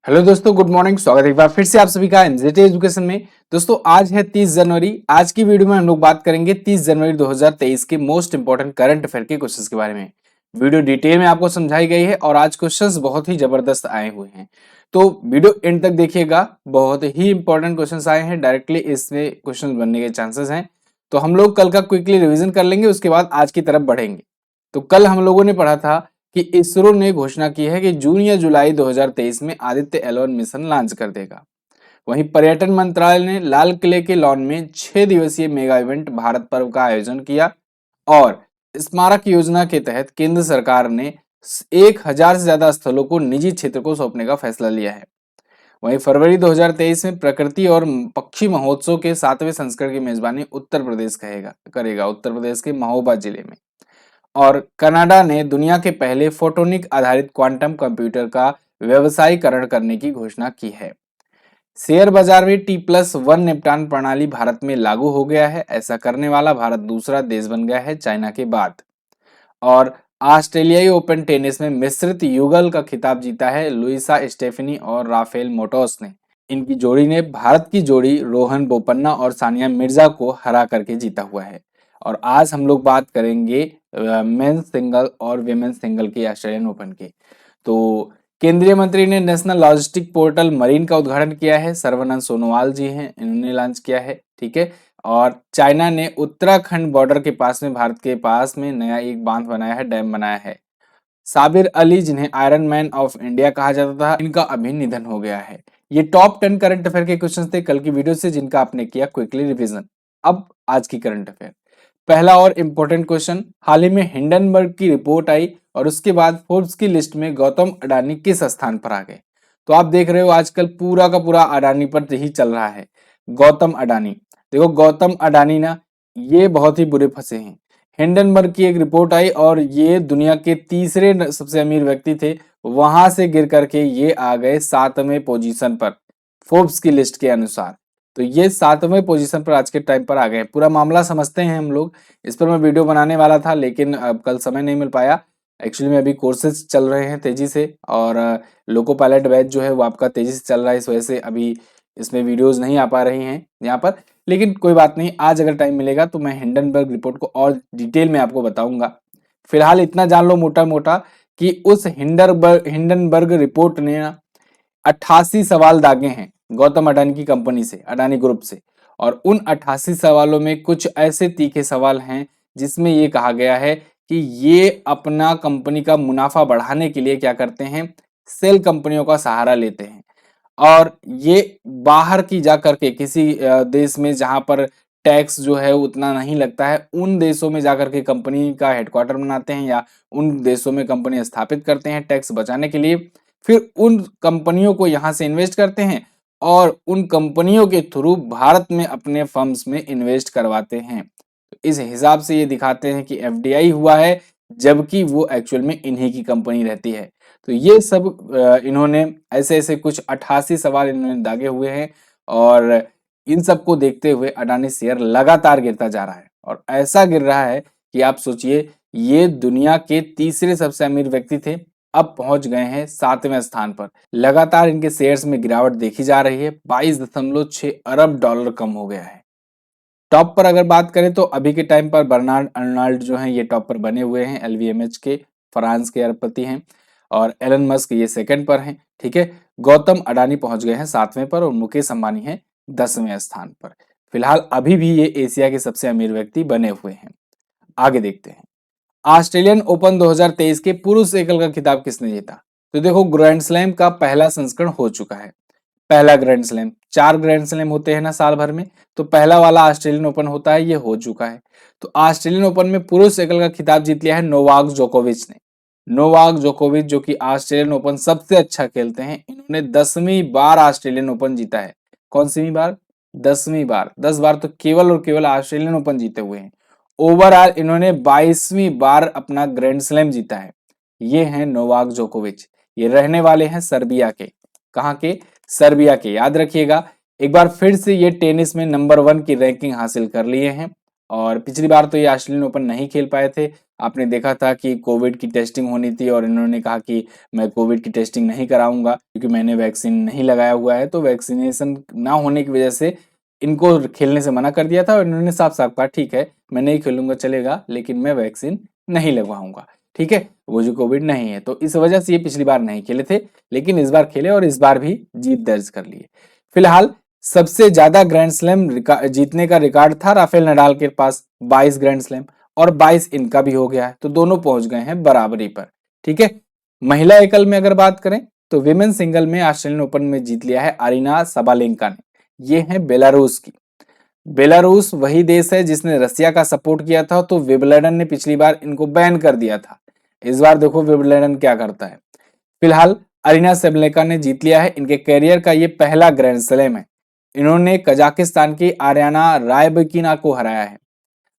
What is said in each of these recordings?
Hello दोस्तों, good morning. स्वागत है एक बार फिर से आप सभी का एनजेटी एजुकेशन में। दोस्तों, आज है 30 जनवरी। आज की वीडियो में हम लोग बात करेंगे 30 जनवरी 2023 के मोस्ट इंपॉर्टेंट करंट अफेयर के क्वेश्चंस के बारे में। वीडियो डिटेल में आपको समझाई गई है और आज क्वेश्चंस बहुत ही जबरदस्त आए हुए हैं, तो वीडियो एंड तक देखिएगा। बहुत ही इंपॉर्टेंट क्वेश्चंस आए हैं, डायरेक्टली इसमें क्वेश्चन बनने के चांसेस हैं। तो हम लोग कल का क्विकली रिविजन कर लेंगे, उसके बाद आज की तरफ बढ़ेंगे। तो कल हम लोगों ने पढ़ा था कि इसरो ने घोषणा की है कि जून या जुलाई 2023 में आदित्य L1 मिशन लॉन्च कर देगा। वहीं पर्यटन मंत्रालय ने लाल किले के लॉन में 6 दिवसीय मेगा इवेंट भारत पर्व का आयोजन किया और स्मारक योजना के तहत केंद्र सरकार ने 1000 से ज्यादा स्थलों को निजी क्षेत्र को सौंपने का फैसला लिया है। वहीं फरवरी 2023 में प्रकृति और पक्षी महोत्सव के 7वें संस्करण की मेजबानी उत्तर प्रदेश करेगा उत्तर प्रदेश के महोबा जिले में। और कनाडा ने दुनिया के पहले फोटोनिक आधारित क्वांटम कंप्यूटर का व्यवसायीकरण करने की घोषणा की है। शेयर बाजार में T+1 निपटान प्रणाली भारत में लागू हो गया है। ऐसा करने वाला भारत दूसरा देश बन गया है चाइना के बाद। और ऑस्ट्रेलियाई ओपन टेनिस में मिश्रित युगल का खिताब जीता है लुइसा स्टेफनी और राफेल मोटोस ने। इनकी जोड़ी ने भारत की जोड़ी रोहन बोपन्ना और सानिया मिर्जा को हरा करके जीता हुआ है। और आज हम लोग बात करेंगे मेंस सिंगल और विमेंस सिंगल के ऑस्ट्रेलियन ओपन के। तो केंद्रीय मंत्री ने नेशनल लॉजिस्टिक पोर्टल मरीन का उद्घाटन किया है। सर्बानंद सोनोवाल जी हैं, इन्होंने लॉन्च किया है। ठीक है। और चाइना ने उत्तराखंड बॉर्डर के पास में भारत के पास में नया एक बांध बनाया है, डैम बनाया है। साबिर अली, जिन्हें आयरन मैन ऑफ इंडिया कहा जाता था, इनका अभी निधन हो गया है। ये टॉप 10 करंट अफेयर के क्वेश्चन थे कल की वीडियो से, जिनका आपने किया क्विकली रिवीजन। अब आज की करंट अफेयर। पहला और इंपॉर्टेंट क्वेश्चन, हाल ही में हिंडनबर्ग की रिपोर्ट आई और उसके बाद फोर्ब्स की लिस्ट में गौतम अडानी किस स्थान पर आ गए। तो आप देख रहे हो आजकल पूरा का पूरा अडानी पर ही चल रहा है। गौतम अडानी, देखो गौतम अडानी ना, ये बहुत ही बुरे फंसे हैं। हिंडनबर्ग की एक रिपोर्ट आई और ये दुनिया के तीसरे सबसे अमीर व्यक्ति थे, वहां से गिर करके ये आ गए 7वें पोजीशन पर फोर्ब्स की लिस्ट के अनुसार। तो ये 7वें पोजीशन पर आज के टाइम पर आ गए। पूरा मामला समझते हैं हम लोग। इस पर मैं वीडियो बनाने वाला था, लेकिन अब कल समय नहीं मिल पाया। एक्चुअली में अभी कोर्सेज चल रहे हैं तेजी से, और लोको पायलट बैच जो है वो आपका तेजी से चल रहा है, इस वजह से अभी इसमें वीडियोज नहीं आ पा रही हैं यहाँ पर। लेकिन कोई बात नहीं, आज अगर टाइम मिलेगा तो मैं हिंडनबर्ग रिपोर्ट को और डिटेल में आपको बताऊंगा। फिलहाल इतना जान लो मोटा मोटा कि उस हिंडनबर्ग रिपोर्ट ने 88 सवाल दागे हैं गौतम अडानी की कंपनी से, अडानी ग्रुप से। और उन 88 सवालों में कुछ ऐसे तीखे सवाल हैं जिसमें ये कहा गया है कि ये अपना कंपनी का मुनाफा बढ़ाने के लिए क्या करते हैं, सेल कंपनियों का सहारा लेते हैं। और ये बाहर की जाकर के किसी देश में जहां पर टैक्स जो है उतना नहीं लगता है, उन देशों में जाकर के कंपनी का हेडक्वार्टर बनाते हैं या उन देशों में कंपनी स्थापित करते हैं टैक्स बचाने के लिए। फिर उन कंपनियों को यहाँ से इन्वेस्ट करते हैं और उन कंपनियों के थ्रू भारत में अपने फर्म्स में इन्वेस्ट करवाते हैं। तो इस हिसाब से ये दिखाते हैं कि एफडीआई हुआ है, जबकि वो एक्चुअल में इन्हीं की कंपनी रहती है। तो ये सब इन्होंने ऐसे ऐसे कुछ 88 सवाल इन्होंने दागे हुए हैं, और इन सबको देखते हुए अडानी शेयर लगातार गिरता जा रहा है। और ऐसा गिर रहा है कि आप सोचिए, ये दुनिया के तीसरे सबसे अमीर व्यक्ति थे, अब पहुंच गए हैं 7वें स्थान पर। लगातार इनके शेयर्स में गिरावट देखी जा रही है। 22.6 अरब डॉलर कम हो गया है। टॉप पर अगर बात करें तो अभी के टाइम पर बर्नार्ड अर्नल्ड जो हैं ये टॉप पर बने हुए हैं, एलवीएमएच के, फ्रांस के अरबपति हैं। और एलन मस्क ये सेकंड पर हैं। ठीक है। गौतम अडानी पहुंच गए हैं 7वें पर और मुकेश अंबानी है 10वें स्थान पर। फिलहाल अभी भी ये एशिया के सबसे अमीर व्यक्ति बने हुए हैं। आगे देखते हैं, ऑस्ट्रेलियन ओपन 2023 के पुरुष एकल का खिताब किसने जीता। तो देखो, ग्रैंड स्लैम का पहला संस्करण हो चुका है। पहला ग्रैंड स्लैम, 4 ग्रैंड स्लैम होते हैं ना साल भर में, तो पहला वाला ऑस्ट्रेलियन ओपन होता है, ये हो चुका है। तो ऑस्ट्रेलियन ओपन में पुरुष एकल का खिताब जीत लिया है नोवाक जोकोविच ने। नोवाक जोकोविच जो कि ऑस्ट्रेलियन ओपन सबसे अच्छा खेलते हैं, इन्होंने 10वीं बार ऑस्ट्रेलियन ओपन जीता है। कौन सी बार? 10वीं बार। 10 बार तो केवल और केवल ऑस्ट्रेलियन ओपन जीते हुए हैं। ओवरऑल इन्होंने 22वीं बार अपना ग्रैंड स्लैम जीता है। ये हैं नोवाक जोकोविच। ये रहने वाले हैं सर्बिया के। कहाँ के? सर्बिया के। याद रखिएगा, एक बार फिर से ये टेनिस में नंबर 1 की रैंकिंग हासिल कर लिए हैं और पिछली बार तो ये ऑस्ट्रेलियन ओपन नहीं खेल पाए थे। आपने देखा था कि कोविड की टेस्टिंग होनी थी और इन्होंने कहा कि मैं कोविड की टेस्टिंग नहीं कराऊंगा क्योंकि मैंने वैक्सीन नहीं लगाया हुआ है। तो वैक्सीनेशन ना होने की वजह से इनको खेलने से मना कर दिया था और इन्होंने साफ साफ कहा ठीक है मैं नहीं खेलूंगा चलेगा, लेकिन मैं वैक्सीन नहीं लगवाऊंगा। ठीक है, वो जो कोविड नहीं है, तो इस वजह से ये पिछली बार नहीं खेले थे, लेकिन इस बार खेले और इस बार भी जीत दर्ज कर लिए। फिलहाल सबसे ज्यादा ग्रैंड स्लैम जीतने का रिकॉर्ड था राफेल नडाल के पास, 22 ग्रैंड स्लैम, और 22 इनका भी हो गया है, तो दोनों पहुंच गए हैं बराबरी पर। ठीक है, महिला एकल में अगर बात करें तो विमेन सिंगल में ऑस्ट्रेलियन ओपन में जीत लिया है अरीना सबालेंका ने। ये है बेलारूस की। बेलारूस वही देश है जिसने रसिया का सपोर्ट किया था, तो विंबलडन ने पिछली बार इनको बैन कर दिया था। इस बार देखो विंबलडन क्या करता है। फिलहाल अरीना सबलेंका ने जीत लिया है, इनके करियर का ये पहला ग्रैंड स्लैम है। इन्होंने कजाकिस्तान की आर्याना रायबकिना को हराया है।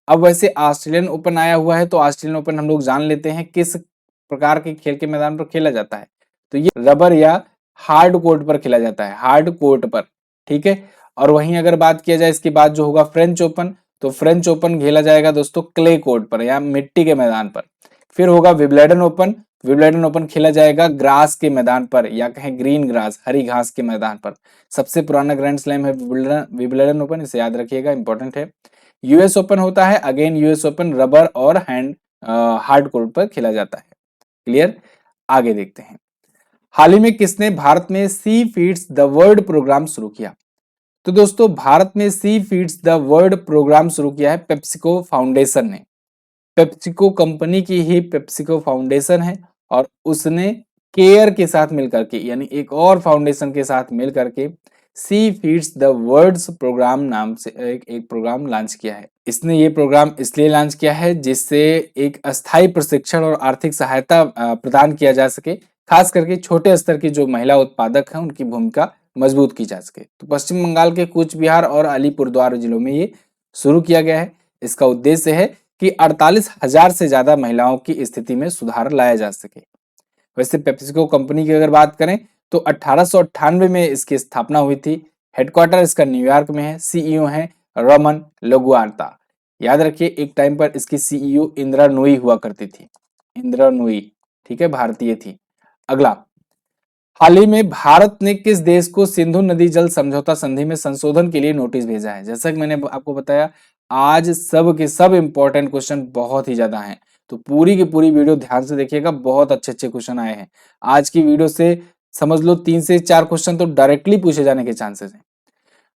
अब वैसे ऑस्ट्रेलियन ओपन आया हुआ है, तो ऑस्ट्रेलियन ओपन हम लोग जान लेते हैं किस प्रकार के खेल के मैदान पर खेला जाता है। तो ये रबर या हार्ड कोर्ट पर खेला जाता है, हार्ड कोर्ट पर। ठीक है, और वहीं अगर बात किया जाए इसके बाद जो होगा फ्रेंच ओपन, तो फ्रेंच ओपन खेला जाएगा दोस्तों क्ले कोर्ट पर या मिट्टी के मैदान पर। फिर होगा विंबलडन ओपन, विंबलडन ओपन खेला जाएगा ग्रास के मैदान पर या कहें ग्रीन ग्रास, हरी घास के मैदान पर। सबसे पुराना ग्रैंड स्लैम है विंबलडन ओपन, इसे याद रखिएगा, इंपॉर्टेंट है। यूएस ओपन होता है, अगेन यूएस ओपन रबर और हैंड हार्ड कोर्ट पर खेला जाता है। क्लियर, आगे देखते हैं। हाल ही में किसने भारत में सी फीड्स द वर्ल्ड प्रोग्राम शुरू किया? तो दोस्तों भारत में सी फीड्स द वर्ल्ड प्रोग्राम शुरू किया है पेप्सिको फाउंडेशन ने। पेप्सिको कंपनी की ही पेप्सिको फाउंडेशन है और उसने केयर के साथ मिलकर के यानी एक और फाउंडेशन के साथ मिलकर के सी फीड्स द वर्ल्ड्स प्रोग्राम नाम से एक प्रोग्राम लॉन्च किया है। इसने ये प्रोग्राम इसलिए लॉन्च किया है जिससे एक अस्थायी प्रशिक्षण और आर्थिक सहायता प्रदान किया जा सके, खास करके छोटे स्तर की जो महिला उत्पादक हैं उनकी भूमिका मजबूत की जा सके। तो पश्चिम बंगाल के कूच बिहार और अलीपुरद्वार जिलों में ये शुरू किया गया है। इसका उद्देश्य है कि 48,000 से ज्यादा महिलाओं की स्थिति में सुधार लाया जा सके। वैसे पेप्सिको कंपनी की अगर बात करें तो 1898 में इसकी स्थापना हुई थी। हेडक्वार्टर इसका न्यूयॉर्क में है। सीईओ है रमन लुगुआर्ता। याद रखिए एक टाइम पर इसकी सीईओ इंदिरा नूई हुआ करती थी, इंदिरा नूई। ठीक है, भारतीय थी। अगला, हाल ही में भारत ने किस देश को सिंधु नदी जल समझौता संधि में संशोधन के लिए नोटिस भेजा है? जैसा कि मैंने आपको बताया आज सब के सब इंपॉर्टेंट क्वेश्चन बहुत ही ज्यादा हैं, तो पूरी की पूरी वीडियो ध्यान से देखिएगा, बहुत अच्छे अच्छे क्वेश्चन आए हैं। आज की वीडियो से समझ लो 3 से 4 क्वेश्चन तो डायरेक्टली पूछे जाने के चांसेस हैं।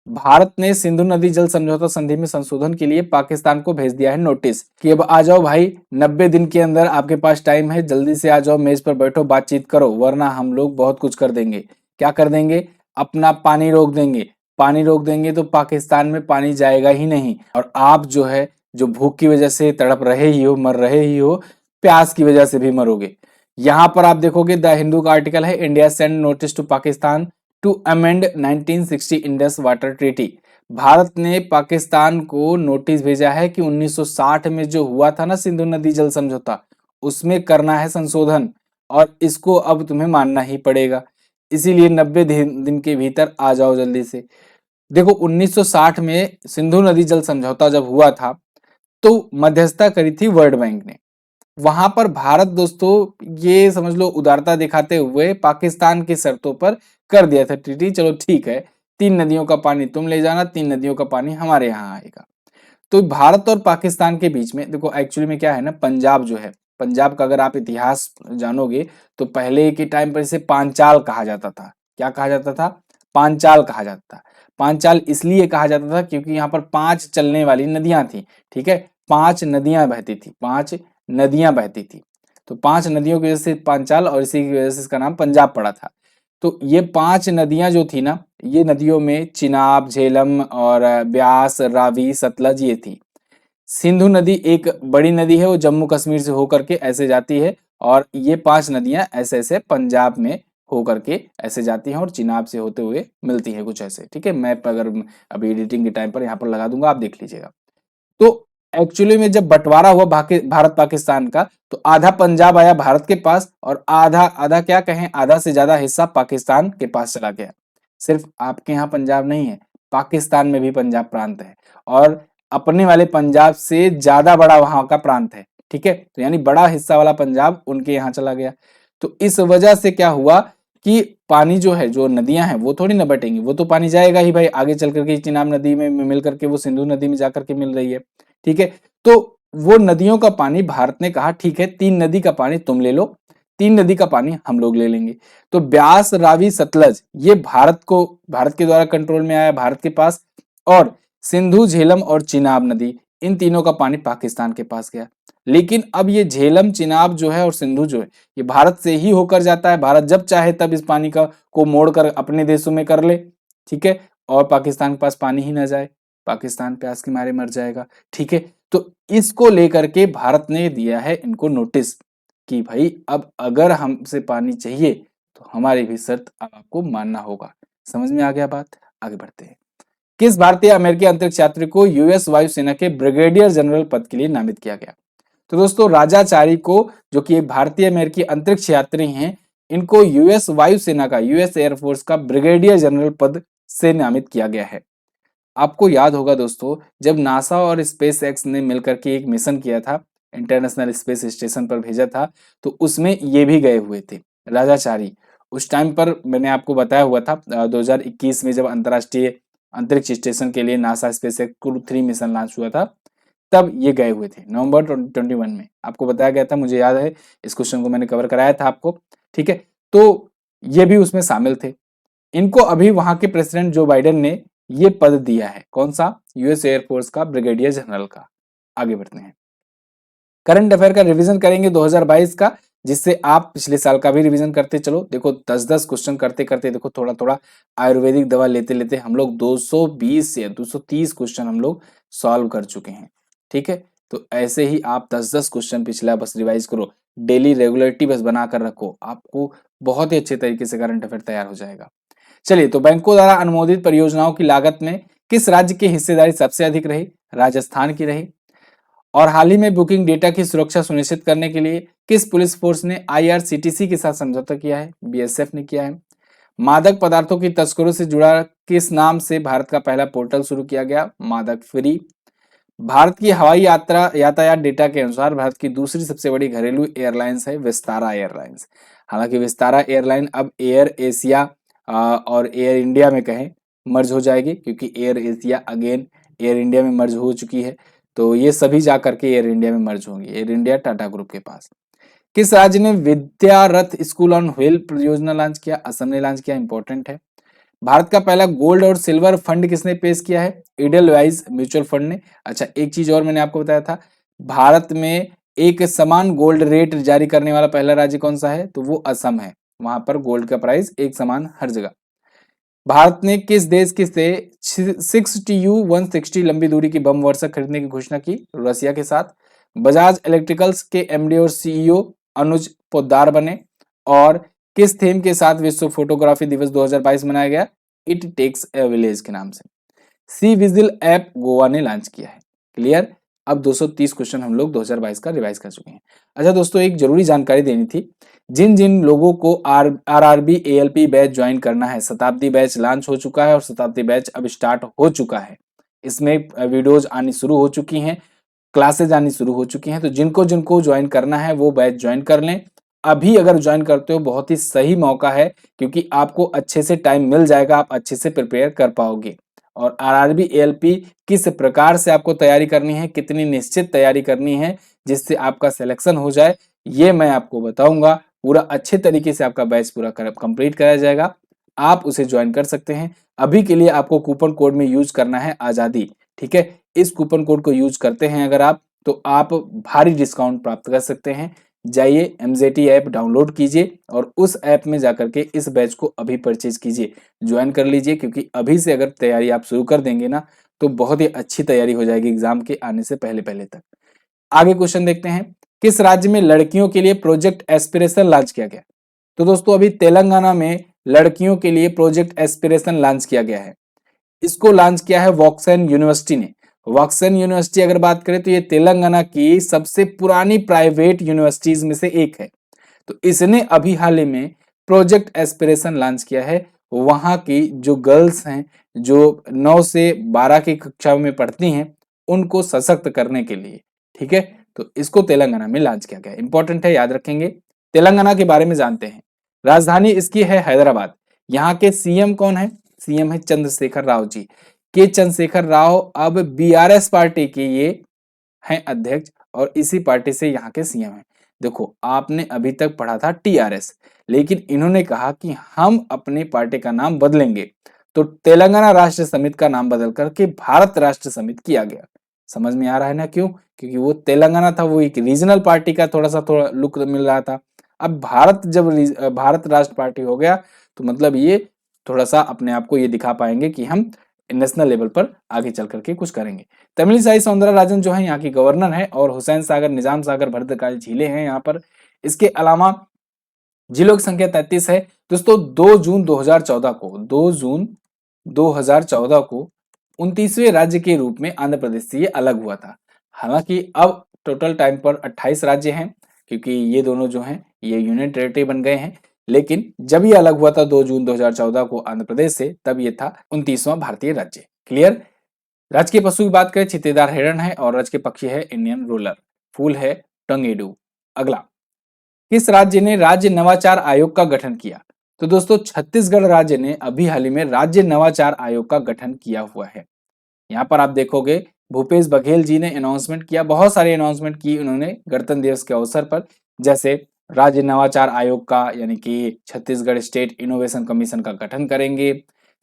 भारत ने सिंधु नदी जल समझौता संधि में संशोधन के लिए पाकिस्तान को भेज दिया है नोटिस कि अब आ जाओ भाई, 90 दिन के अंदर आपके पास टाइम है, जल्दी से आ जाओ, मेज पर बैठो, बातचीत करो, वरना हम लोग बहुत कुछ कर देंगे। क्या कर देंगे? अपना पानी रोक देंगे। पानी रोक देंगे तो पाकिस्तान में पानी जाएगा ही नहीं, और आप जो है जो भूख की वजह से तड़प रहे ही हो, मर रहे ही हो, प्यास की वजह से भी मरोगे। यहां पर आप देखोगे द हिंदू का आर्टिकल है, India send notice to Pakistan to amend 1960 Indus water treaty. Bharat ने पाकिस्तान को नोटिस भेजा है कि 1960 में जो हुआ था ना सिंधु नदी जल समझौता, उसमें करना है संशोधन और इसको अब तुम्हें मानना ही पड़ेगा। इसीलिए 90 दिन के भीतर आ जाओ जल्दी से। देखो 1960 में सिंधु नदी जल समझौता जब हुआ था तो मध्यस्थता करी थी वर्ल्ड बैंक ने। वहां पर भारत दोस्तों ये समझ लो उदारता दिखाते हुए पाकिस्तान की शर्तों पर कर दिया था ट्रीटी, चलो ठीक है, 3 नदियों का पानी तुम ले जाना, 3 नदियों का पानी हमारे यहाँ आएगा। तो भारत और पाकिस्तान के बीच में देखो एक्चुअली में क्या है ना, पंजाब जो है, पंजाब का अगर आप इतिहास जानोगे तो पहले के टाइम पर इसे पांचाल कहा जाता था। क्या कहा जाता था? पांचाल कहा जाता था। पांचाल इसलिए कहा जाता था क्योंकि यहाँ पर 5 चलने वाली नदियां थी। ठीक है, 5 नदियां बहती थी, 5 नदियां बहती थी, तो 5 नदियों की वजह से पांचाल और इसी की वजह से इसका नाम पंजाब पड़ा था। तो ये 5 नदियां जो थी ना, ये नदियों में चिनाब, झेलम और ब्यास, रावी, सतलज ये थी। सिंधु नदी एक बड़ी नदी है, वो जम्मू कश्मीर से होकर के ऐसे जाती है और ये 5 नदियां ऐसे ऐसे पंजाब में होकर के ऐसे जाती हैं और चिनाब से होते हुए मिलती है कुछ ऐसे। ठीक है, मैप अगर अभी एडिटिंग के टाइम पर यहाँ पर लगा दूंगा, आप देख लीजिएगा। तो एक्चुअली में जब बंटवारा हुआ भारत पाकिस्तान का, तो आधा पंजाब आया भारत के पास और आधा आधा क्या कहें, आधा से ज्यादा हिस्सा पाकिस्तान के पास चला गया। सिर्फ आपके यहाँ पंजाब नहीं है, पाकिस्तान में भी पंजाब प्रांत है और अपने वाले पंजाब से ज्यादा बड़ा वहां का प्रांत है, ठीक है। तो यानी बड़ा हिस्सा वाला पंजाब उनके यहाँ चला गया। तो इस वजह से क्या हुआ कि पानी जो है, जो नदियां हैं वो थोड़ी ना बटेंगी, वो तो पानी जाएगा ही भाई, आगे चल करके चिनाब नदी में मिल करके वो सिंधु नदी में जाकर के मिल रही है, ठीक है। तो वो नदियों का पानी भारत ने कहा ठीक है 3 नदी का पानी तुम ले लो, 3 नदी का पानी हम लोग ले लेंगे। तो ब्यास, रावी, सतलज ये भारत के द्वारा कंट्रोल में आया, भारत के पास। और सिंधु, झेलम और चिनाब नदी, इन तीनों का पानी पाकिस्तान के पास गया। लेकिन अब ये झेलम, चिनाब जो है और सिंधु जो है, ये भारत से ही होकर जाता है। भारत जब चाहे तब इस पानी को मोड़कर अपने देशों में कर ले, ठीक है। और पाकिस्तान के पास पानी ही ना जाए, पाकिस्तान प्यास के मारे मर जाएगा, ठीक है। तो इसको लेकर के भारत ने दिया है इनको नोटिस कि भाई अब अगर हमसे पानी चाहिए तो हमारी भी शर्त अब आपको मानना होगा। समझ में आ गया बात? आगे बढ़ते हैं। किस भारतीय अमेरिकी अंतरिक्ष यात्री को यूएस वायुसेना के ब्रिगेडियर जनरल पद के लिए नामित किया गया? तो दोस्तों राजाचारी को, जो कि एक भारतीय अमेरिकी अंतरिक्ष यात्री हैं, इनको यूएस वायुसेना का, यूएस एयरफोर्स का ब्रिगेडियर जनरल पद से नामित किया गया है। आपको याद होगा दोस्तों, जब नासा और स्पेस एक्स ने मिलकर के एक मिशन किया था, इंटरनेशनल स्पेस स्टेशन पर भेजा था, तो उसमें ये भी गए हुए थे राजाचारी। उस टाइम पर मैंने आपको बताया हुआ था 2021 में जब अंतर्राष्ट्रीय अंतरिक्ष स्टेशन के लिए NASA space x crew 3 mission launch हुआ था, तब ये गए हुए थे नवंबर 2021 में। आपको बताया गया था, मुझे याद है, इस क्वेश्चन को मैंने कवर कराया था आपको, ठीक है। तो ये भी उसमें शामिल थे। इनको अभी वहां के प्रेसिडेंट जो बाइडेन ने ये पद दिया है, कौन सा? यूएस एयरफोर्स का ब्रिगेडियर जनरल का। आगे बढ़ते हैं। करंट अफेयर का रिवीजन करेंगे 2022 का, जिससे आप पिछले साल का भी रिवीजन करते चलो। देखो 10-10 क्वेश्चन करते करते देखो थोड़ा थोड़ा आयुर्वेदिक दवा लेते लेते हम लोग 220 से 230 क्वेश्चन हम लोग सॉल्व कर चुके हैं, ठीक है। तो ऐसे ही आप 10-10 क्वेश्चन पिछला बस रिवाइज करो, डेली रेगुलरिटी बस बनाकर रखो, आपको बहुत ही अच्छे तरीके से करंट अफेयर तैयार हो जाएगा। चलिए, तो बैंकों द्वारा अनुमोदित परियोजनाओं की लागत में किस राज्य की हिस्सेदारी सबसे अधिक रही? राजस्थान की रही। और हाल ही में बुकिंग डेटा की सुरक्षा सुनिश्चित करने के लिए किस पुलिस फोर्स ने आईआरसीटीसी के साथ समझौता किया है? बीएसएफ ने किया है। मादक पदार्थों की तस्करों से जुड़ा किस नाम से भारत का पहला पोर्टल शुरू किया गया? मादक फ्री। भारत की हवाई यातायात डेटा के अनुसार भारत की दूसरी सबसे बड़ी घरेलू एयरलाइंस है विस्तारा एयरलाइंस। हालांकि विस्तारा एयरलाइन अब एयर एशिया और एयर इंडिया में कहें मर्ज हो जाएगी, क्योंकि air Asia again air India में मर्ज हो चुकी है। तो ये सभी जा करके एयर इंडिया में मर्ज होंगी, एयर इंडिया टाटा ग्रुप के पास। किस राज्य ने विद्यारथ स्कूल ऑन व्हील परियोजना लॉन्च किया? असम ने लॉन्च किया, इंपॉर्टेंट है। भारत का पहला गोल्ड और सिल्वर फंड किसने पेश किया है? इडलवाइज म्यूचुअल फंड ने। अच्छा, एक चीज और मैंने आपको बताया था, भारत में एक समान गोल्ड रेट जारी करने वाला पहला राज्य कौन सा है? तो वो असम है। वहां पर गोल्ड का प्राइस एक समान हर जगह। भारत ने किस देश के से 6Tu-160 लंबी दूरी की बम वर्षक खरीदने की घोषणा की? रसिया के साथ। बजाज इलेक्ट्रिकल्स के एमडी और सीईओ अनुज पोद्दार बने। और किस थीम के साथ विश्व फोटोग्राफी दिवस 2022 मनाया गया? इट टेक्स ए विलेज के नाम से। सी विजिल ऐप गोवा ने लॉन्च किया है। क्लियर? अब 230 क्वेश्चन हम लोग 2022 का रिवाइज कर चुके हैं। अच्छा दोस्तों, एक जरूरी जानकारी देनी थी, जिन जिन लोगों को आरआरबी एएलपी बैच ज्वाइन करना है, शताब्दी बैच लॉन्च हो चुका है और शताब्दी बैच अब स्टार्ट हो चुका है। इसमें वीडियोज आनी शुरू हो चुकी हैं, क्लासेज आनी शुरू हो चुकी हैं। तो जिनको जिनको ज्वाइन करना है वो बैच ज्वाइन कर लें। अभी अगर ज्वाइन करते हो बहुत ही सही मौका है, क्योंकि आपको अच्छे से टाइम मिल जाएगा, आप अच्छे से प्रिपेयर कर पाओगे। और आरआरबी एएलपी किस प्रकार से आपको तैयारी करनी है, कितनी निश्चित तैयारी करनी है जिससे आपका सिलेक्शन हो जाए, ये मैं आपको बताऊंगा। पूरा अच्छे तरीके से आपका बैच पूरा कंप्लीट कराया जाएगा, आप उसे ज्वाइन कर सकते हैं। अभी के लिए आपको कूपन कोड में यूज करना है आजादी, ठीक है। इस कूपन कोड को यूज करते हैं अगर आप, तो आप भारी डिस्काउंट प्राप्त कर सकते हैं। जाइए एमजेटी ऐप डाउनलोड कीजिए और उस ऐप में जाकर के इस बैच को अभी परचेज कीजिए, ज्वाइन कर लीजिए, क्योंकि अभी से अगर तैयारी आप शुरू कर देंगे ना तो बहुत ही अच्छी तैयारी हो जाएगी एग्जाम के आने से पहले पहले तक। आगे क्वेश्चन देखते हैं। किस राज्य में लड़कियों के लिए प्रोजेक्ट एस्पिरेशन लॉन्च किया गया? तो दोस्तों अभी तेलंगाना में लड़कियों के लिए प्रोजेक्ट एस्पिरेशन लॉन्च किया गया है। इसको लॉन्च किया है वॉक्सन यूनिवर्सिटी ने। वॉक्सन यूनिवर्सिटी अगर बात करें तो ये तेलंगाना की सबसे पुरानी प्राइवेट यूनिवर्सिटीज में से एक है। तो इसने अभी हाल ही में प्रोजेक्ट एस्पिरेशन लॉन्च किया है। वहां की जो गर्ल्स हैं, जो 9 से 12 की कक्षा में पढ़ती हैं, उनको सशक्त करने के लिए, ठीक है। तो इसको तेलंगाना में लॉन्च किया गया, इंपॉर्टेंट है, याद रखेंगे। तेलंगाना के बारे में जानते हैं। राजधानी इसकी है हैदराबाद। यहाँ के सीएम कौन है? सीएम है चंद्रशेखर राव जी। के चंद्रशेखर राव अब बीआरएस पार्टी के ये हैं अध्यक्ष और इसी पार्टी से यहाँ के सीएम हैं। देखो, आपने अभी तक पढ़ा था टीआरएस, लेकिन इन्होंने कहा कि हम अपनी पार्टी का नाम बदलेंगे, तो तेलंगाना राष्ट्र समिति का नाम बदल करके भारत राष्ट्र समिति किया गया। समझ में आ रहा है ना क्यों? क्योंकि वो तेलंगाना था, वो एक रीजनल पार्टी का थोड़ा लुक मिल रहा था। अब भारत जब भारत राष्ट्र पार्टी हो गया, तो मतलब ये थोड़ा सा अपने आप को ये दिखा पाएंगे कि हम नेशनल लेवल पर आगे चल करके कुछ करेंगे। तमिलिसाई सौंदरराजन जो है यहाँ की गवर्नर है और हुसैन सागर, निजाम सागर, भद्रकाली झीलें हैं यहाँ पर। इसके अलावा जिलों की संख्या 33 है। दोस्तों 2 जून 2014 को 2 जून 2014 को 29वें राज्य के रूप में आंध्र प्रदेश से ये अलग हुआ था। हालांकि अब टोटल टाइम पर 28 राज्य हैं, क्योंकि ये दोनों जो हैं ये यूनियन टेरिटरी बन गए हैं। लेकिन जब ये अलग हुआ था 2 जून 2014 को आंध्र प्रदेश से, तब ये था 29वां भारतीय राज्य। क्लियर? राज्य के पशु की बात करें, चित्तेदार हिरण है और राज्य के पक्षी है इंडियन रूलर, फूल है टंगेडू। अगला, किस राज्य ने राज्य नवाचार आयोग का गठन किया? तो दोस्तों छत्तीसगढ़ राज्य ने अभी हाल ही में राज्य नवाचार आयोग का गठन किया हुआ है। यहाँ पर आप देखोगे भूपेश बघेल जी ने अनाउंसमेंट किया, बहुत सारे अनाउंसमेंट की उन्होंने गणतंत्र दिवस के अवसर पर, जैसे राज्य नवाचार आयोग का यानी कि छत्तीसगढ़ स्टेट इनोवेशन कमीशन का गठन करेंगे।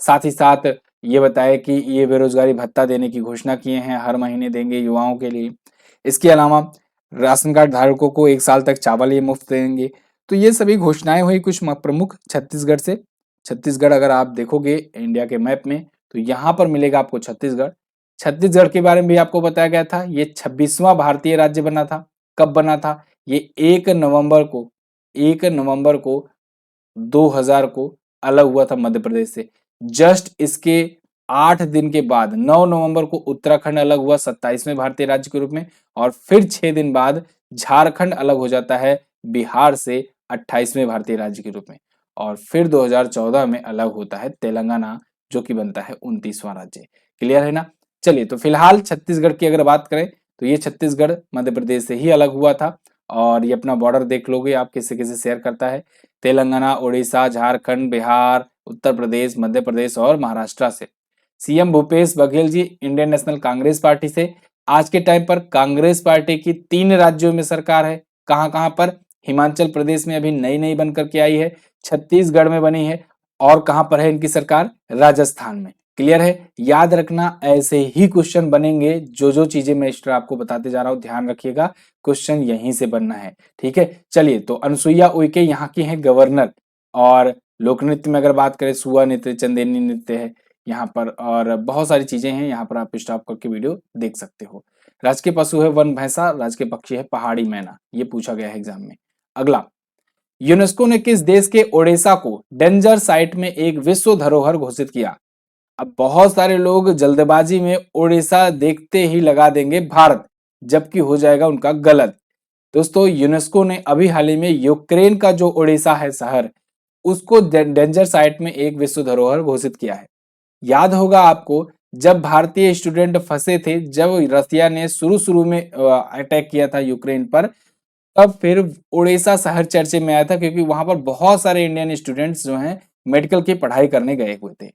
साथ ही साथ ये बताया कि ये बेरोजगारी भत्ता देने की घोषणा किए हैं, हर महीने देंगे युवाओं के लिए। इसके अलावा राशन कार्ड धारकों को 1 साल तक चावल ये मुफ्त देंगे। तो ये सभी घोषणाएं हुई कुछ प्रमुख छत्तीसगढ़ से। छत्तीसगढ़ अगर आप देखोगे इंडिया के मैप में, तो यहाँ पर मिलेगा आपको छत्तीसगढ़। छत्तीसगढ़ के बारे में भी आपको बताया गया था, ये 26वां भारतीय राज्य बना था। कब बना था? ये 1 नवंबर को 2000 को अलग हुआ था मध्य प्रदेश से। जस्ट इसके 8 दिन के बाद 9 नवंबर को उत्तराखंड अलग हुआ 27वें भारतीय राज्य के रूप में, और फिर 6 दिन बाद झारखंड अलग हो जाता है बिहार से 28वें भारतीय राज्य के रूप में, और फिर 2014 में अलग होता है तेलंगाना, जो कि बनता है 29वां राज्य। क्लियर है ना? चलिए, तो फिलहाल छत्तीसगढ़ की अगर बात करें, तो ये छत्तीसगढ़ मध्य प्रदेश से ही अलग हुआ था, और ये अपना बॉर्डर देख लोगे आप किससे किससे शेयर करता है, तेलंगाना, उड़ीसा, झारखंड, बिहार, उत्तर प्रदेश, मध्य प्रदेश और महाराष्ट्र से। CM Bhupesh Baghel ji Indian national Congress party से। आज के टाइम पर कांग्रेस पार्टी की 3 राज्यों में सरकार है। कहां कहां पर? हिमाचल प्रदेश में अभी नई नई बनकर के आई है, छत्तीसगढ़ में बनी है, और कहां पर है इनकी सरकार? राजस्थान में। क्लियर है? याद रखना, ऐसे ही क्वेश्चन बनेंगे। जो जो चीजें मैं एक्स्ट्रा आपको बताते जा रहा हूं, ध्यान रखिएगा, क्वेश्चन यहीं से बनना है। ठीक है, चलिए, तो अनुसुईया उइके यहाँ की हैं गवर्नर। और लोक नृत्य में अगर बात करें, सुआ नृत्य, चंदेनी नृत्य है यहाँ पर, और बहुत सारी चीजें हैं यहाँ पर, आप स्टॉप करके वीडियो देख सकते हो। राज्य के पशु है वन भैंसा, राज्य के पक्षी है पहाड़ी मैना, ये पूछा गया है एग्जाम में। अगला, यूनेस्को ने किस देश के ओडिशा को डेंजर साइट में एक विश्व धरोहर घोषित किया? अब बहुत सारे लोग जल्दबाजी में ओडिशा देखते ही लगा देंगे भारत, जबकि हो जाएगा उनका गलत। दोस्तों यूनेस्को ने अभी हाल ही में यूक्रेन का जो ओडिशा है शहर, उसको डेंजर साइट में एक विश्व धरोहर घोषित किया है। याद होगा आपको, जब भारतीय स्टूडेंट फंसे थे, जब रसिया ने शुरू में अटैक किया था यूक्रेन पर, तब फिर ओडिशा शहर चर्चे में आया था, क्योंकि वहां पर बहुत सारे इंडियन स्टूडेंट्स जो हैं मेडिकल की पढ़ाई करने गए हुए थे।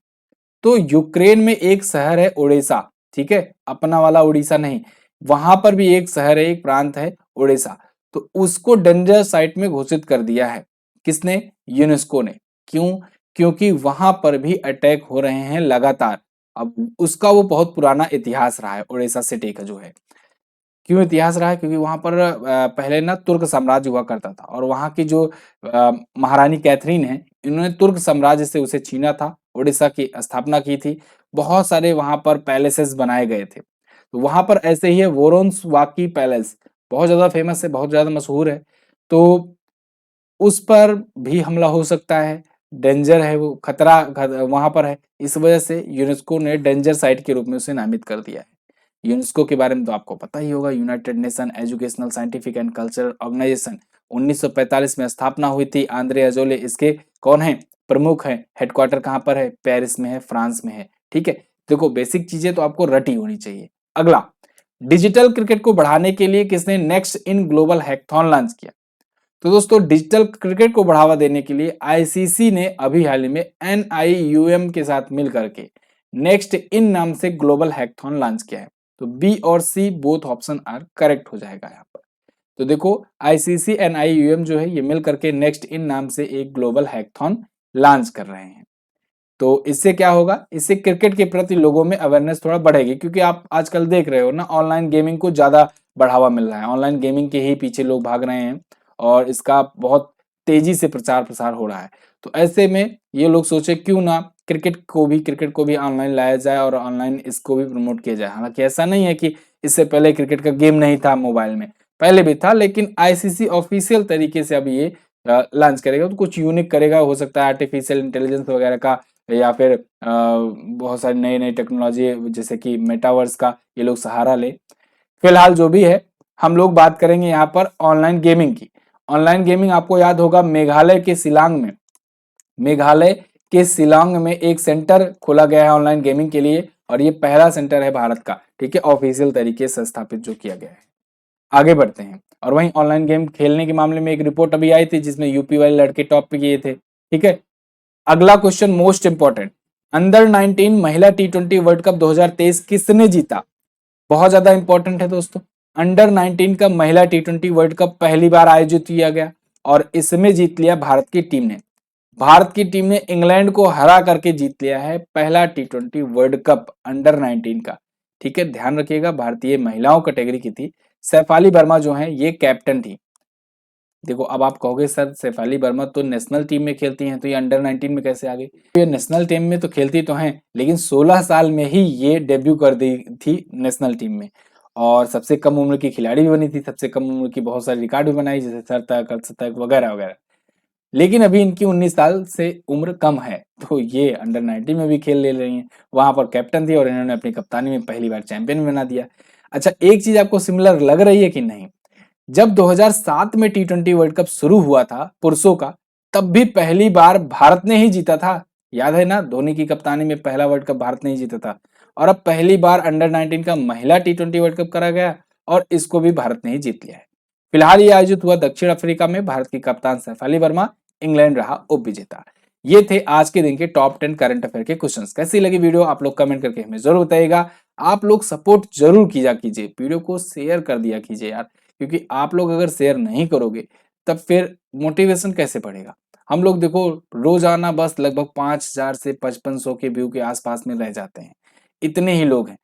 तो यूक्रेन में एक शहर है ओडिशा, ठीक है, अपना वाला उड़ीसा नहीं, वहां पर भी एक शहर है, एक प्रांत है ओडिशा। तो उसको डेंजर साइट में घोषित कर दिया है। किसने? यूनेस्को ने। क्यों? क्योंकि वहां पर भी अटैक हो रहे हैं लगातार। अब उसका वो बहुत पुराना इतिहास रहा है, ओडिशा सिटी का जो है। क्यों इतिहास रहा है? क्योंकि वहां पर पहले ना तुर्क साम्राज्य हुआ करता था, और वहां की जो महारानी कैथरीन है, इन्होंने तुर्क साम्राज्य से उसे छीना था, उड़ीसा की स्थापना की थी। बहुत सारे वहां पर पैलेसेस बनाए गए थे। तो वहां पर ऐसे ही है, वोरोन्स वाकी पैलेस, बहुत ज्यादा फेमस है, बहुत ज्यादा मशहूर है। तो उस पर भी हमला हो सकता है, डेंजर है वो, खतरा वहां पर है। इस वजह से यूनेस्को ने डेंजर साइट के रूप में उसे नामित कर दिया है। यूनेस्को के बारे में तो आपको पता ही होगा, United Nation Educational Scientific and Cultural Organization, 1945 में स्थापना हुई थी। आंद्रे अजोले इसके कौन है? प्रमुख है। हेडक्वार्टर कहाँ पर है? पेरिस में है, फ्रांस में है। ठीक है, देखो बेसिक चीजें तो आपको रटी होनी चाहिए। अगला, डिजिटल क्रिकेट को बढ़ाने के लिए किसने next in global hackathon launch किया? तो दोस्तों डिजिटल क्रिकेट को बढ़ावा देने के लिए आईसीसी ने अभी हाल ही में एनआईयूएम के साथ मिल करके नेक्स्ट इन नाम से ग्लोबल हैकथॉन लॉन्च किया है। तो बी और C both option are correct हो जाएगा यहाँ पर। तो देखो आईसीसी एनआईयूएम जो है ये मिल करके नेक्स्ट इन नाम से एक ग्लोबल हैकथॉन लॉन्च कर रहे हैं। तो इससे क्या होगा, इससे क्रिकेट के प्रति लोगों में अवेयरनेस थोड़ा बढ़ेगी, क्योंकि आप आजकल देख रहे हो ना ऑनलाइन गेमिंग को ज्यादा बढ़ावा मिल रहा है, ऑनलाइन गेमिंग के ही पीछे लोग भाग रहे हैं और इसका बहुत तेजी से प्रचार प्रसार हो रहा है। तो ऐसे में ये लोग सोचे क्यों ना क्रिकेट को भी ऑनलाइन लाया जाए और ऑनलाइन इसको भी प्रमोट किया जाए। हालांकि ऐसा नहीं है कि इससे पहले क्रिकेट का गेम नहीं था मोबाइल में, पहले भी था, लेकिन आईसीसी ऑफिशियल तरीके से अब ये लॉन्च करेगा तो कुछ यूनिक करेगा, हो सकता है आर्टिफिशियल इंटेलिजेंस वगैरह का या फिर बहुत सारी नई नई टेक्नोलॉजी जैसे कि मेटावर्स का ये लोग सहारा ले। फिलहाल जो भी है हम लोग बात करेंगे यहाँ पर ऑनलाइन गेमिंग की। ऑनलाइन गेमिंग आपको याद होगा मेघालय के शिलांग में एक सेंटर खोला गया है ऑनलाइन गेमिंग के लिए, और ये पहला सेंटर है भारत का, ठीक है, ऑफिशियल तरीके से स्थापित जो किया गया है। आगे बढ़ते हैं। और वहीं ऑनलाइन गेम खेलने के मामले में एक रिपोर्ट अभी आई थी जिसमें यूपी वाले लड़के टॉप पे किए थे, ठीक है। अगला क्वेश्चन मोस्ट इंपॉर्टेंट, अंडर 19 महिला टी20 वर्ल्ड कप 2023 किसने जीता? बहुत ज्यादा इंपॉर्टेंट है दोस्तों। अंडर 19 का महिला टी20 वर्ल्ड कप पहली बार आयोजित किया गया और इसमें जीत लिया भारत की टीम ने। भारत की टीम ने इंग्लैंड को हरा करके जीत लिया है पहला टी20 वर्ल्ड कप अंडर 19 का, ठीक है। ध्यान रखिएगा भारतीय महिलाओं कैटेगरी की थी। सैफाली वर्मा जो है ये कैप्टन थी। देखो अब आप कहोगे सर सैफाली वर्मा तो नेशनल टीम में खेलती हैं तो ये अंडर 19 में कैसे आ गई? ये नेशनल टीम में तो खेलती तो हैं, लेकिन 16 साल में ही ये डेब्यू कर दी थी नेशनल टीम में, और सबसे कम उम्र की खिलाड़ी भी बनी थी, सबसे कम उम्र की बहुत सारे रिकॉर्ड भी बनाई जैसे शतक अर्धशतक वगैरह वगैरह। लेकिन अभी इनकी 19 साल से उम्र कम है तो ये अंडर 19 में भी खेल ले रही हैं। वहां पर कैप्टन थी और इन्होंने अपनी कप्तानी में पहली बार चैंपियन बना दिया। अच्छा एक चीज आपको सिमिलर लग रही है कि नहीं, जब 2007 में टी20 वर्ल्ड कप शुरू हुआ था पुरुषों का, तब भी पहली बार भारत ने ही जीता था। याद है ना, धोनी की कप्तानी में पहला वर्ल्ड कप भारत ने ही जीता था। और अब पहली बार अंडर 19 का महिला टी20 वर्ल्ड कप करा गया और इसको भी भारत ने ही जीत लिया है। फिलहाल ये आयोजित हुआ दक्षिण अफ्रीका में। भारत की कप्तान सैफाली वर्मा, इंग्लैंड रहा उप विजेता। ये थे आज के दिन के टॉप 10 करंट अफेयर के क्वेश्चंस। कैसी लगी वीडियो आप लोग कमेंट करके हमें जरूर बताइएगा। आप लोग सपोर्ट जरूर किया कीजिए, वीडियो को शेयर कर दिया कीजिए यार, क्योंकि आप लोग अगर शेयर नहीं करोगे तब फिर मोटिवेशन कैसे बढ़ेगा। हम लोग देखो रोजाना बस लगभग 5000 से 5500 के व्यू के आसपास में रह जाते हैं, इतने ही लोग हैं।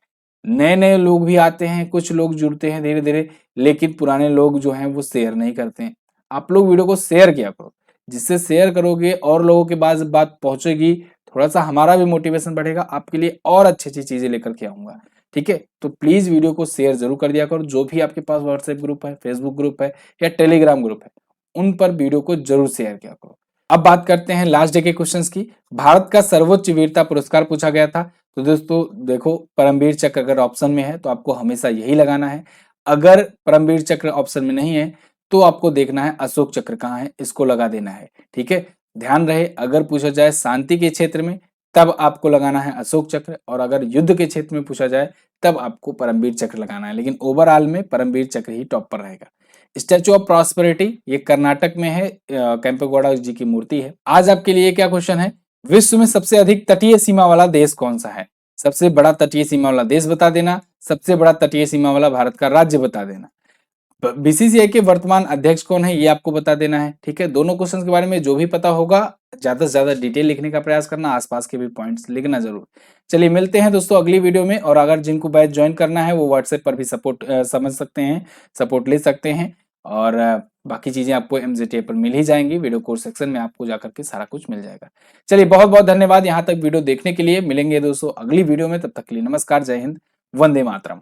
नए नए लोग भी आते हैं, कुछ लोग जुड़ते हैं धीरे धीरे, लेकिन पुराने लोग जो हैं वो शेयर नहीं करते हैं। आप लोग वीडियो को शेयर किया करो, जिससे शेयर करोगे और लोगों के पास बात पहुंचेगी, थोड़ा सा हमारा भी मोटिवेशन बढ़ेगा, आपके लिए और अच्छी अच्छी चीजें लेकर के आऊंगा, ठीक है। तो प्लीज वीडियो को शेयर जरूर कर दिया करो। जो भी आपके पास व्हाट्सएप ग्रुप है, फेसबुक ग्रुप है या टेलीग्राम ग्रुप है, उन पर वीडियो को जरूर शेयर किया करो। अब बात करते हैं लास्ट डे के क्वेश्चंस की। भारत का सर्वोच्च वीरता पुरस्कार पूछा गया था। तो दोस्तों देखो परमवीर चक्र अगर ऑप्शन में है तो आपको हमेशा यही लगाना है। अगर परमवीर चक्र ऑप्शन में नहीं है तो आपको देखना है अशोक चक्र कहाँ है, इसको लगा देना है, ठीक है। ध्यान रहे अगर पूछा जाए शांति के क्षेत्र में तब आपको लगाना है अशोक चक्र, और अगर युद्ध के क्षेत्र में पूछा जाए तब आपको परमवीर चक्र लगाना है, लेकिन ओवरऑल में परमवीर चक्र ही टॉप पर रहेगा। स्टैचू ऑफ प्रॉस्पेरिटी ये कर्नाटक में है, कैंपेगौड़ा जी की मूर्ति है। आज आपके लिए क्या क्वेश्चन है, विश्व में सबसे अधिक तटीय सीमा वाला देश कौन सा है? सबसे बड़ा तटीय सीमा वाला देश बता देना, सबसे बड़ा तटीय सीमा वाला भारत का राज्य बता देना। बीसीसीआई के वर्तमान अध्यक्ष कौन है ये आपको बता देना है, ठीक है। दोनों क्वेश्चन के बारे में जो भी पता होगा ज्यादा से ज्यादा डिटेल लिखने का प्रयास करना, आसपास के भी पॉइंट्स लिखना जरूर। चलिए मिलते हैं दोस्तों अगली वीडियो में, और अगर जिनको बैच ज्वाइन करना है वो व्हाट्सएप पर भी सपोर्ट समझ सकते हैं, सपोर्ट ले सकते हैं, और बाकी चीजें आपको एमजेटीए पर मिल ही जाएंगी। वीडियो कोर्स सेक्शन में आपको जाकर के सारा कुछ मिल जाएगा। चलिए बहुत बहुत धन्यवाद यहाँ तक वीडियो देखने के लिए। मिलेंगे दोस्तों अगली वीडियो में, तब तक के लिए नमस्कार, जय हिंद, वंदे मातरम।